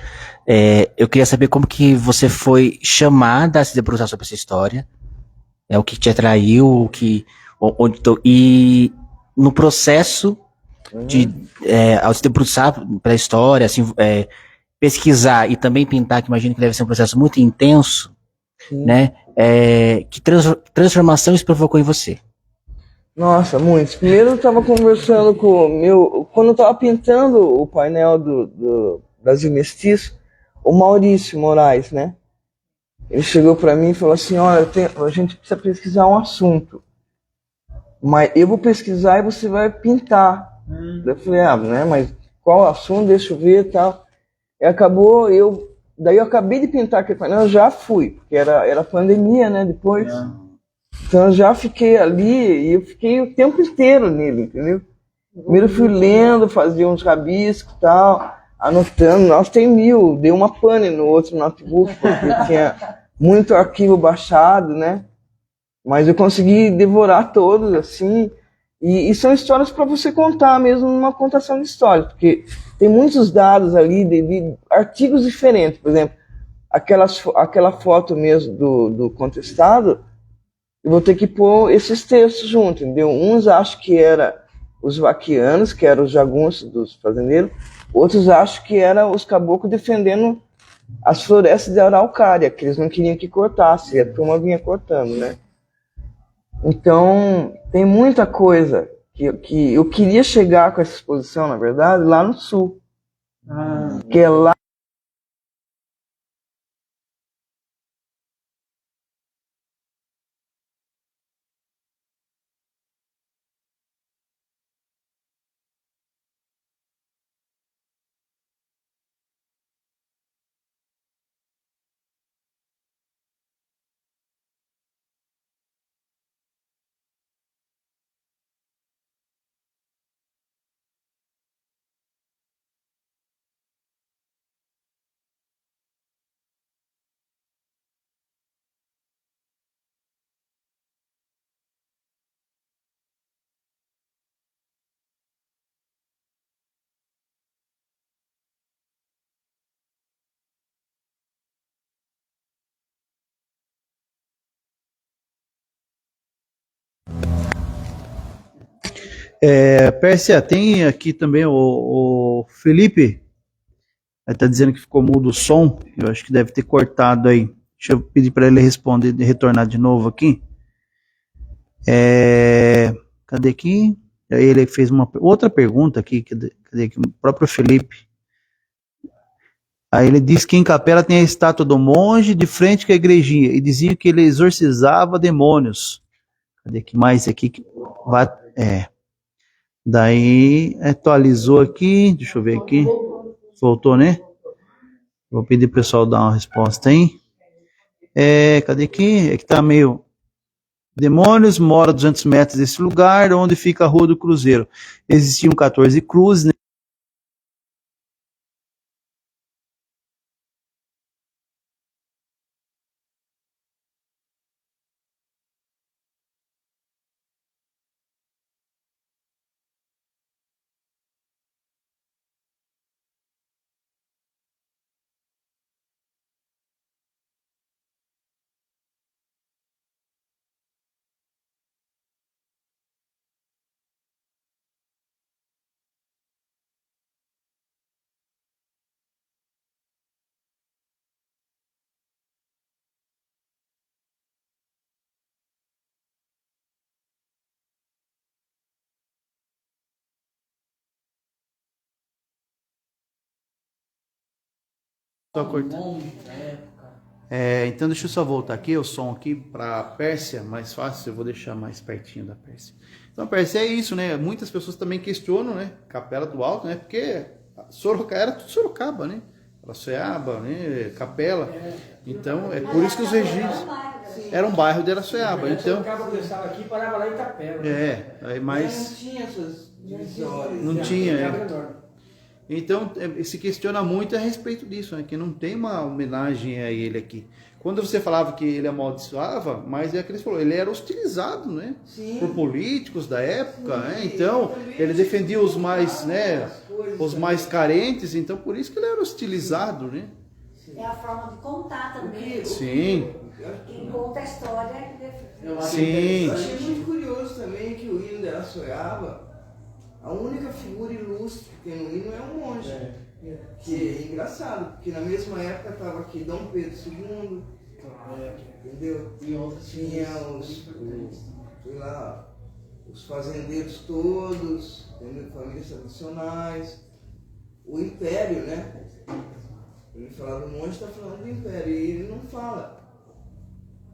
Eu queria saber como que você foi chamada a se debruçar sobre essa história. O que te atraiu, e no processo de, ao se debruçar pela história, assim, pesquisar e também pintar, que imagino que deve ser um processo muito intenso,
Sim.
né? Que transformação isso provocou em você?
Nossa, muitos. Primeiro eu estava conversando com o meu... Quando eu estava pintando o painel do Brasil Mestiço, o Maurício Moraes, né? Ele chegou para mim e falou assim, olha, a gente precisa pesquisar um assunto. Mas eu vou pesquisar e você vai pintar. Eu falei, né? Mas qual assunto? Deixa eu ver e tal. E acabou, daí eu acabei de pintar aquele painel, eu já fui, porque era pandemia, né? Depois... Então eu já fiquei ali e eu fiquei o tempo inteiro nele, entendeu? Primeiro eu fui lendo, fazia uns rabiscos e tal, anotando. Nossa, tem 1000, dei uma pane no outro notebook, porque tinha muito arquivo baixado, né? Mas eu consegui devorar todos, assim. E são histórias para você contar mesmo numa contação de histórias, porque tem muitos dados ali de artigos diferentes. Por exemplo, aquela foto mesmo do contestado, eu vou ter que pôr esses textos juntos, entendeu? Uns acham que era os vaquianos, que eram os jagunços dos fazendeiros, outros acham que era os caboclos defendendo as florestas de araucária, que eles não queriam que cortasse, e a turma vinha cortando, né? Então, tem muita coisa que eu queria chegar com essa exposição, na verdade, lá no sul. Que é lá.
Pérsia, tem aqui também o Felipe, ele tá dizendo que ficou mudo o som, eu acho que deve ter cortado aí. Deixa eu pedir para ele responder, retornar de novo aqui. Cadê aqui? Aí ele fez uma outra pergunta aqui, cadê aqui? O próprio Felipe. Aí ele diz que em Capela tem a estátua do monge de frente com a igrejinha e dizia que ele exorcizava demônios. Cadê que mais aqui? Daí atualizou aqui, deixa eu ver aqui. Voltou, né? Vou pedir pro pessoal dar uma resposta aí. Cadê aqui? É que tá meio... Demônios mora a 200 metros desse lugar, onde fica a Rua do Cruzeiro. Existiam 14 cruzes, né? Só cortando. Então deixa eu só voltar aqui, o som aqui para a Pérsia, mais fácil, eu vou deixar mais pertinho da Pérsia. Então, Pérsia, é isso, né? Muitas pessoas também questionam, né? Capela do Alto, né? Porque Sorocaba era tudo Sorocaba, né? Araçoiaba, né? Capela. Então, é por isso que os registros eram um bairro de Araçoiaba. Então,
Sorocaba começava aqui e parava lá em Capela.
aí mais...
Não tinha essas divisórias.
Não tinha, Então, se questiona muito a respeito disso, né? Que não tem uma homenagem a ele aqui. Quando você falava que ele amaldiçoava, mas é que ele falou, ele era hostilizado, né?
Sim.
Por políticos da época,
Sim,
né? Então, ele defendia os mais, né? Os mais carentes, então por isso que ele era hostilizado, né?
É a forma de contar também.
Sim.
Quem conta a história é que defende.
Sim.
Eu achei muito curioso também que o hino de Araçoiaba, a única figura ilustre que tem no hino é um monge. Que é engraçado, porque na mesma época estava aqui Dom Pedro II, entendeu? Tinha sei lá, os fazendeiros todos, entendeu? Famílias tradicionais, o Império, né? Ele fala do monge, está falando do Império, e ele não fala.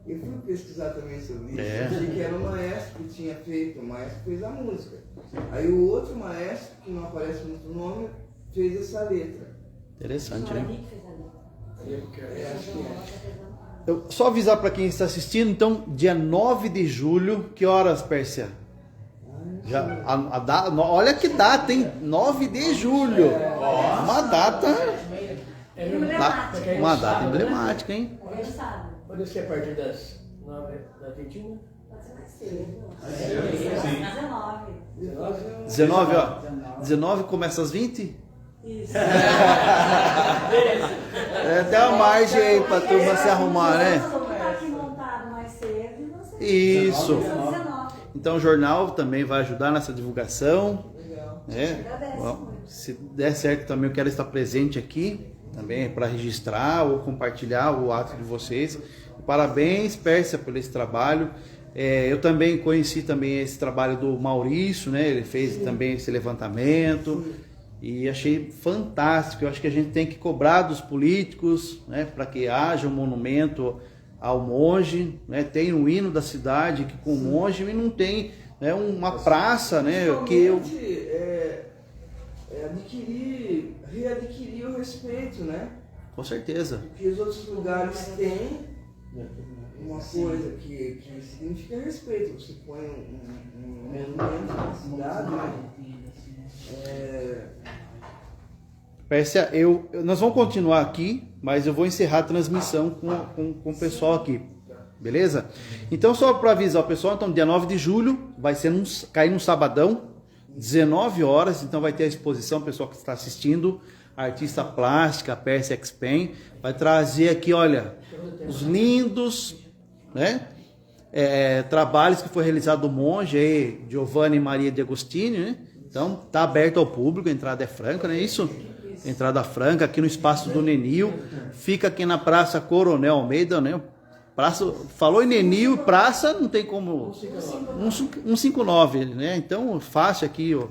Eu fui pesquisar também sobre isso, achei que era o maestro que tinha feito, o maestro fez a música. Aí o outro maestro, que não aparece muito o nome, fez essa letra.
Interessante, né?
Acho que é.
Eu só avisar para quem está assistindo, então, dia 9 de julho, que horas, Pérsia? Já, olha que data, hein? 9 de julho. Uma data emblemática, hein?
Pode ser a partir das 9 da 21?
Pode ser mais cedo. 19.
19, ó. 19 começa às 20?
Isso.
É até a margem aí pra turma se arrumar, né?
Tá aqui montado mais cedo e você.
Isso.
19.
Então o jornal também vai ajudar nessa divulgação. Né?
Agradece
Bom,
muito.
se der certo também eu quero estar presente aqui, também para registrar ou compartilhar o ato de vocês. Parabéns, Pérsia, por esse trabalho. Eu também conheci também esse trabalho do Maurício, né? Ele fez também esse levantamento. E achei fantástico. Eu acho que a gente tem que cobrar dos políticos, né, para que haja um monumento ao monge, né? Tem um hino da cidade que com o monge e não tem, né, uma praça, né, que eu readquirir o respeito, né? Com certeza.
Porque os outros lugares têm uma coisa que significa respeito. Você põe um monumento na cidade, né?
Pérsia, nós vamos continuar aqui, mas eu vou encerrar a transmissão com o pessoal aqui, beleza? Então, só para avisar o pessoal, então, dia 9 de julho, vai ser cair num sabadão, 19 horas, então vai ter a exposição, o pessoal que está assistindo, a artista plástica, a Pérsia Expen, vai trazer aqui, olha, os lindos, né? Trabalhos que foi realizado do monge aí, Giovanni Maria de Agostini, né? Então, está aberto ao público, a entrada é franca, não é isso? Entrada franca, aqui no espaço do Nenil, fica aqui na Praça Coronel Almeida, né? Praça, falou em Nenil, praça, não tem como... 159, né? Então, fácil aqui, ó.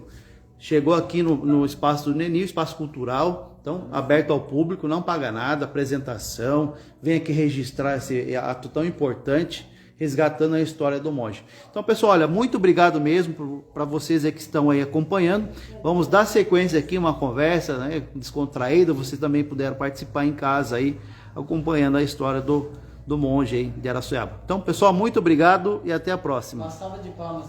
Chegou aqui no espaço do Nenil, espaço cultural, então, aberto ao público, não paga nada, apresentação, vem aqui registrar esse ato tão importante, resgatando a história do monge. Então, pessoal, olha, muito obrigado mesmo para vocês aí que estão aí acompanhando. Vamos dar sequência aqui, uma conversa, né, descontraída, vocês também puderam participar em casa aí, acompanhando a história do monge aí de Araçoiaba. Então, pessoal, muito obrigado e até a próxima.
Uma salva de palmas.